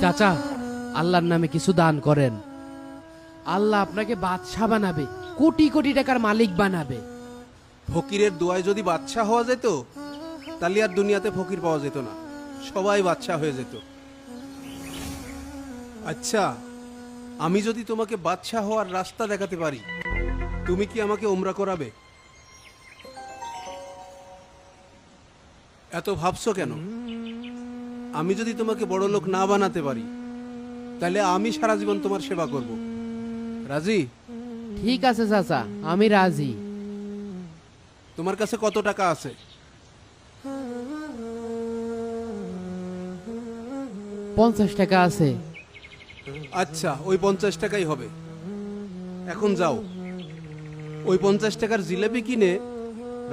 চাচা, আল্লাহর নামে কিছু দান করেন। আল্লাহ আপনাকে বাদশাহ বানাবে, কোটি কোটি টাকার মালিক বানাবে। ফকিরের দোয়ায় যদি বাদশা হওয়া যেত তাহলে আর দুনিয়াতে ফকির পাওয়া যেত না, সবাই বাদশা হয়ে যেত। আচ্ছা, আমি যদি তোমাকে বাদশা হওয়ার রাস্তা দেখাতে পারি, তুমি কি আমাকে ওমরা করাবে? এত ভাবছো কেন? আমি যদি তোমাকে বড় লোক না বানাতে পারি, তাহলে আমি সারা জীবন তোমার সেবা করব। রাজি? ঠিক আছে চাচা, আমি রাজি। তোমার কাছে কত টাকা আছে? 50 টাকা আছে। আচ্ছা, ওই 50 টাকাই হবে। এখন যাও, ওই 50 টাকার জিলেপি কিনে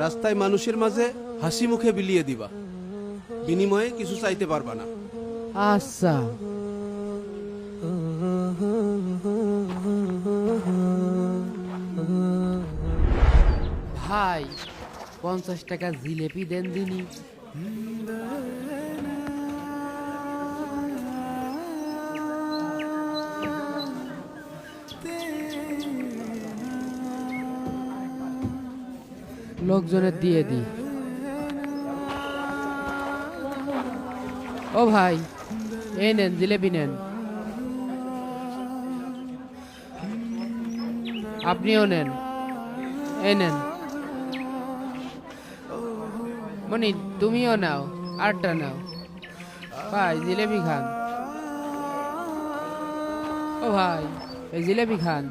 রাস্তায় মানুষের মাঝে হাসি মুখে বিলিয়ে দিবা, বিনিময়ে কিছু চাইতে পারবা না। আচ্ছা। ভাই, 50 টাকা জিলেপি দেন দিনি। লোকজনের দিয়ে দি। ও ভাই, এই নেন জিলেপি নেন। আপনিও নেন, এই নেন। মনি, তুমিও নাও, আরটা নাও। ভাই জিলেপি খান। ও ভাই, এই জিলেপি খান।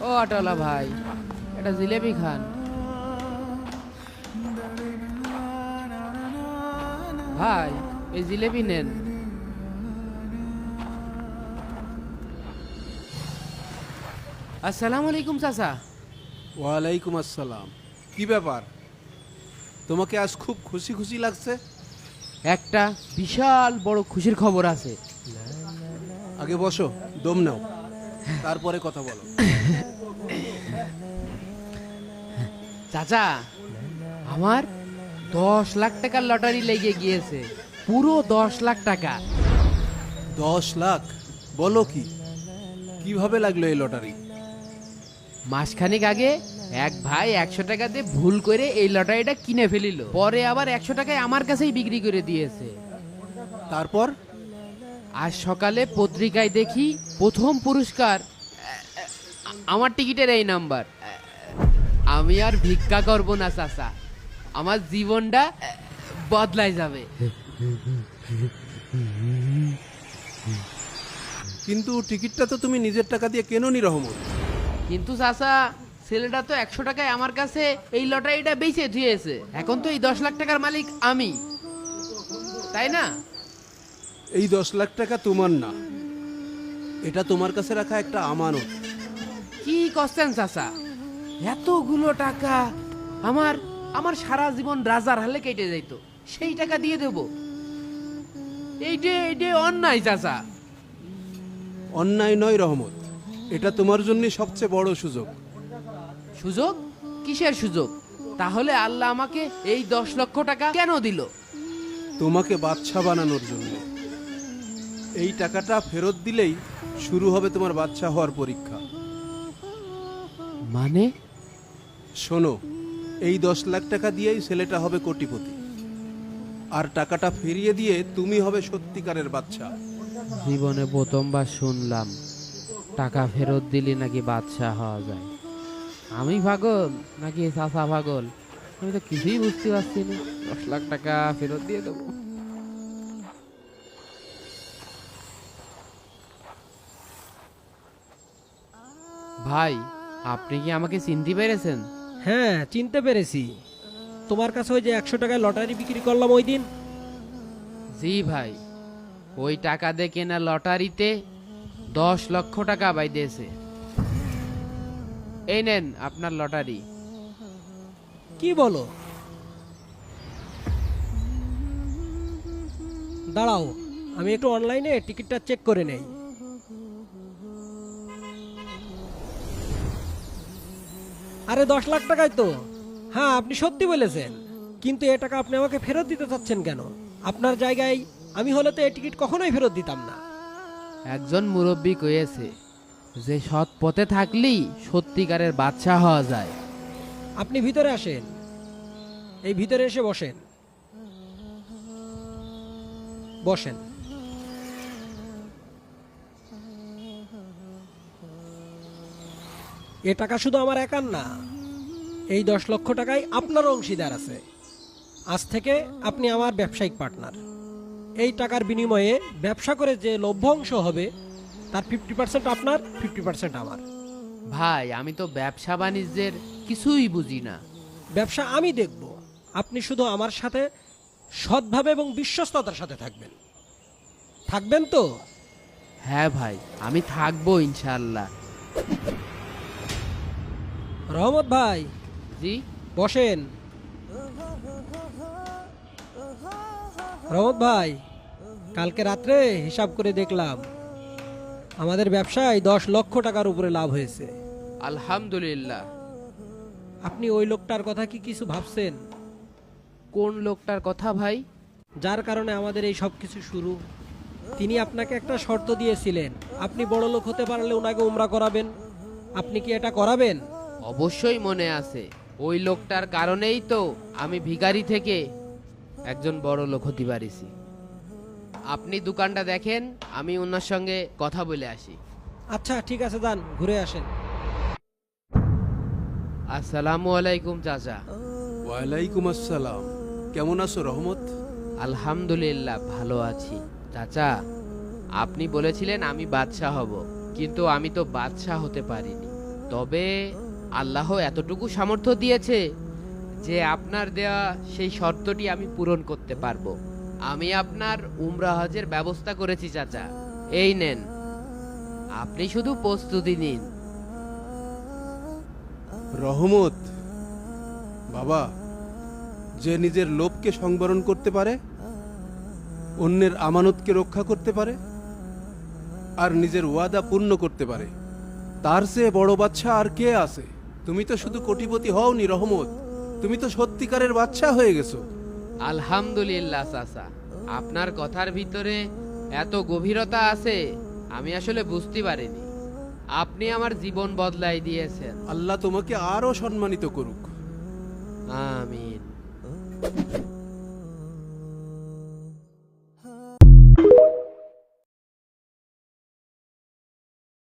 ও অটোলা ভাই, এটা জিলেপি খান। ভাই, এই জিলেপি নেন। আসসালামু আলাইকুম চাচা। ওয়ালাইকুম আসসালাম। কি ব্যাপার, তোমাকে আজ খুব খুশি খুশি লাগছে? একটা বিশাল বড় খুশির খবর আছে। আগে বসো, দম নাও, তারপরে কথা বলো। চাচা, আমার 10 লাখ টাকার লটারি লেগে গিয়েছে, পুরো 10 লাখ টাকা। 10 লাখ? বলো কি, কিভাবে লাগলো এই লটারি? মাসখানেক আগে এক ভাই 100 টাকা দিয়ে ভুল করে এই লটারিটা কিনে ফেলিল, পরে আবার 100 টাকায় আমার কাছেই বিক্রি করে দিয়েছে। তারপর? আজ সকালে পত্রিকায় দেখি প্রথম পুরস্কার আমার টিকিটের এই নাম্বার। আমি আর ভিক্ষা করব না চাচা, আমার জীবনটা বদলাই যাবে। কিন্তু টিকিটটা তো তুমি নিজের টাকা দিয়ে কেননি রহমত। কিন্তু চাচা, ছেলেটা তো 100 টাকায় আমার কাছে এই লটারিটা বেচে দিয়েছে। এখন তো এই 10 লাখ টাকার মালিক আমি, তাই না? এই 10 লাখ টাকা তোমার না, এটা তোমার কাছে রাখা একটা আমানত। কি করছেন চাচা? এতগুলো টাকা আমার আমার সারা জীবন রাজার হালে কেটে যাইতো, সেই টাকা দিয়ে দেব? এইটা অন্যায় চাচা। অন্যায় নয় রহমত, এটা তোমার জন্য সবচেয়ে বড় সুযোগ। সুযোগ? কিসের সুযোগ? তাহলে আল্লাহ আমাকে এই 10 লক্ষ টাকা কেন দিল? তোমাকে বাদশা বানানোর জন্য। এই টাকাটা ফেরত দিলেই শুরু হবে তোমার বাদশা হওয়ার পরীক্ষা। মানে? শোনো, এই 10 লাখ টাকা দিয়েই ছেলেটা হবে কোটিপতি, আর টাকাটা ফিরিয়ে দিয়ে তুমি হবে সত্যিকারের বাদশা। জীবনে প্রথমবার শুনলাম টাকা ফেরত দিলে নাকি বাদশা হওয়া যায়। আমি পাগল নাকি চাচা পাগল, আমি তো কিছুই বুঝতে পারছি না। 10 লাখ টাকা ফেরত দিয়ে দেবো। ভাই, আপনি কি আমাকে চিনতে পেরেছেন? হ্যাঁ, চিনতে পেরেছি। তোমার কাছে ওই যে 100 টাকায় লটারি বিক্রি করলাম ওই দিন। জি ভাই, ওই টাকা দিয়ে কেনা লটারিতে 10 লক্ষ টাকা বাইদেছে। এই নেন আপনার লটারি। কি বলো? দাঁড়াও, আমি একটু অনলাইনে টিকিটটা চেক করে নেই। আরে 10 লাখ টাকায় তো। হ্যাঁ, আপনি সত্যি বলেছেন। কিন্তু এ টাকা আপনি আমাকে ফেরত দিতে চাচ্ছেন কেন? আপনার জায়গায় আমি হলে তো এই টিকিট কখনোই ফেরত দিতাম না। একজন মুরব্বী কয়েছে যে সৎ পথে থাকলেই সত্যিকারের বাদশা হওয়া যায়। আপনি ভিতরে আসেন, এই ভিতরে এসে বসেন। বসেন। এ টাকা শুধু আমার একার না, এই 10 লক্ষ টাকায় আপনার অংশীদার আছে। আজ থেকে আপনি আমার ব্যবসায়িক পার্টনার। এই টাকার বিনিময়ে ব্যবসা করে যে লভ্যাংশ হবে তার 50% আপনার, 50% আমার। ভাই আমি তো ব্যবসা বাণিজ্যের কিছুই বুঝি না। ব্যবসা আমি দেখব, আপনি শুধু আমার সাথে সৎভাবে এবং বিশ্বস্ততার সাথে থাকবেন। থাকবেন তো? হ্যাঁ ভাই, আমি থাকবো ইনশাল্লাহ। রহমত ভাই, জি। বসেন। রহমত ভাই, কালকে রাত্রে হিসাব করে দেখলাম আমাদের ব্যবসায় 10 লক্ষ টাকার উপরে লাভ হয়েছে। আলহামদুলিল্লাহ। আপনি ওই লোকটার কথা কি কিছু ভাবছেন? কোন লোকটার কথা ভাই? যার কারণে আমাদের এই সব কিছু শুরু। তিনি আপনাকে একটা শর্ত দিয়েছিলেন, আপনি বড় লোক হতে পারলে ওনাকে উমরা করাবেন। আপনি কি এটা করাবেন? অবশ্যই মনে আছে। ওই লোকটার কারণেই তো আমি ভিখারি থেকে একজন বড় লোক হতে পারিছি। আপনি দোকানটা দেখেন, আমি ওনার সঙ্গে কথা বলে আসি। আচ্ছা ঠিক আছে, যান ঘুরে আসেন। আসসালামু আলাইকুম চাচা। ওয়ালাইকুম আসসালাম। কেমন আছো রহমত? আলহামদুলিল্লাহ ভালো আছি। চাচা, আপনি বলেছিলেন আমি বাদশাহ হব, কিন্তু আমি তো বাদশাহ হতে পারিনি। তবে আল্লাহ এতটুকু সামর্থ্য দিয়েছে যে আপনার দেওয়া সেই শর্তটি আমি পূরণ করতে পারবো। আমি আপনার উমরা হজের ব্যবস্থা করেছি চাচা, এই নেন, আপনি শুধু প্রস্তুতি নিন। রহমত বাবা, যে নিজের লোভকে সংবরণ করতে পারে, অন্যের আমানতকে রক্ষা করতে পারে, আর নিজের ওয়াদা পূর্ণ করতে পারে, তার চেয়ে বড় বাদশা আর কে আছে? তুমি তো শুধু কোটিপতি হওনি রহমত, তুমি তো সত্যিকারের বাদশা হয়ে গেছো। আলহামদুলিল্লাহ চাচা, আপনার কথার ভিতরে এত গভীরতা আছে আমি আসলে বুঝতে পারিনি। আপনি আমার জীবন বদলাই দিয়েছেন। আল্লাহ তোমাকে আরো সম্মানিত করুক। আমিন।